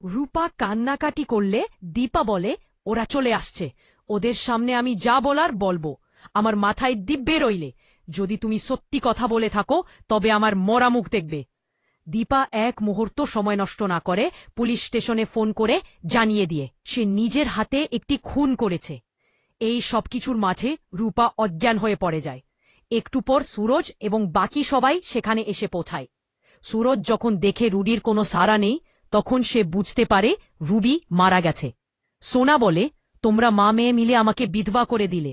রূপা কান্নাকাটি করলে দীপা বলে, ওরা চলে আসছে, ওদের সামনে আমি যা বলার বলবো। আমার মাথায় দিব্যে রইলে, যদি তুমি সত্যি কথা বলে থাকো তবে আমার মরা মুখ দেখবে। দীপা এক মুহূর্ত সময় নষ্ট না করে পুলিশ স্টেশনে ফোন করে জানিয়ে দিয়ে সে নিজের হাতে একটি খুন করেছে। এই সবকিছুর মাঝে রূপা অজ্ঞান হয়ে পড়ে যায়। একটু পর সুরজ এবং বাকি সবাই সেখানে এসে পৌঁছায়। সুরজ যখন দেখে রুডির কোনো সাড়া নেই, তখন সে বুঝতে পারে রুবি মারা গেছে। সোনা বলে, তোমরা মা মেয়ে মিলে আমাকে বিধবা করে দিলে।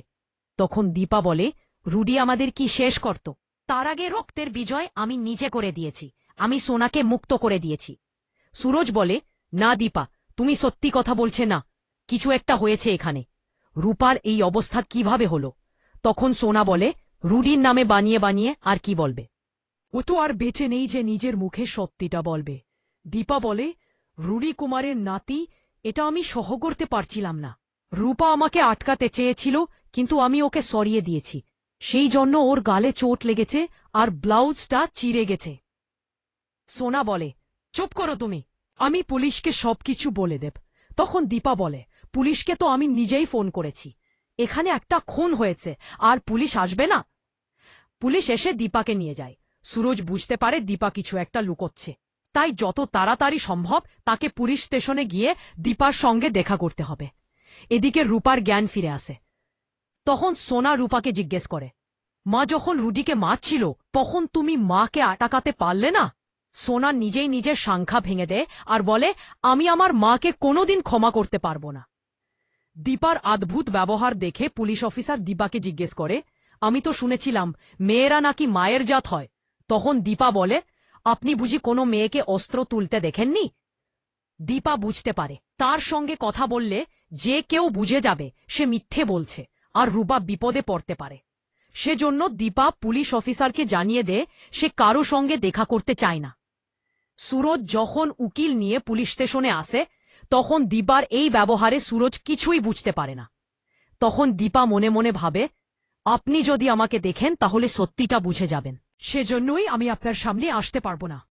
তখন দীপা বলে, রুডি আমাদের কি শেষ করত? তার আগে রক্তের বিজয় আমি নিজে করে দিয়েছি, আমি সোনাকে মুক্ত করে দিয়েছি। সুরজ বলে, না দীপা, তুমি সত্যি কথা বলছে না, কিছু একটা হয়েছে এখানে। রূপার এই অবস্থা কিভাবে হলো? তখন সোনা বলে, রুডির নামে বানিয়ে বানিয়ে আর কি বলবে? ও তো আর বেঁচে নেই যে নিজের মুখে সত্যিটা বলবে। দীপা বলে, রুডি কুমারের নাতি, এটা আমি সহ করতে পারছিলাম না। রূপা আমাকে আটকাতে চেয়েছিল, কিন্তু আমি ওকে সরিয়ে দিয়েছি, সেই জন্য ওর গালে চোট লেগেছে আর ব্লাউজটা চিরে গেছে। সোনা বলে, চুপ করো তুমি, আমি পুলিশকে সবকিছু বলে দেব। তখন দীপা বলে, পুলিশকে তো আমি নিজেই ফোন করেছি, এখানে একটা খুন হয়েছে আর পুলিশ আসবে না? পুলিশ এসে দীপাকে নিয়ে যায়। সুরজ বুঝতে পারে দীপা কিছু একটা লুকোচ্ছে, তাই যত তাড়াতাড়ি সম্ভব তাকে পুলিশ স্টেশনে গিয়ে দীপার সঙ্গে দেখা করতে হবে। এদিকে রূপার জ্ঞান ফিরে আসে। তখন সোনা রূপাকে জিজ্ঞেস করে, মা যখন রুডিকে মারছিল তখন তুমি মাকে আটকাতে পারলে না? সোনা নিজেই নিজের সংখ্যা ভেঙে দেয় আর বলে, আমি আমার মাকে কোনোদিন ক্ষমা করতে পারব না। দীপার অদ্ভুত ব্যবহার দেখে পুলিশ অফিসার দীপাকে জিজ্ঞেস করে, আমি তো শুনেছিলাম মেয়েরা নাকি মায়ের জাত হয়। তখন দীপা বলে, আপনি বুঝি কোনো মেয়েকে অস্ত্র তুলতে দেখেননি? দীপা বুঝতে পারে তার সঙ্গে কথা বললে যে কেউ বুঝে যাবে সে মিথ্যে বলছে আর রূপা বিপদে পড়তে পারে। সেজন্য দীপা পুলিশ অফিসারকে জানিয়ে দেয় সে কারো সঙ্গে দেখা করতে চায় না। সুরজ যখন উকিল নিয়ে পুলিশ স্টেশনে আসে, তখন দীপার এই ব্যবহারে সুরজ কিছুই বুঝতে পারে না। তখন দীপা মনে মনে ভাবে, আপনি যদি আমাকে দেখেন তাহলে সত্যিটা বুঝে যাবেন, সেজন্যই আমি আপনার সামনে আসতে পারব না।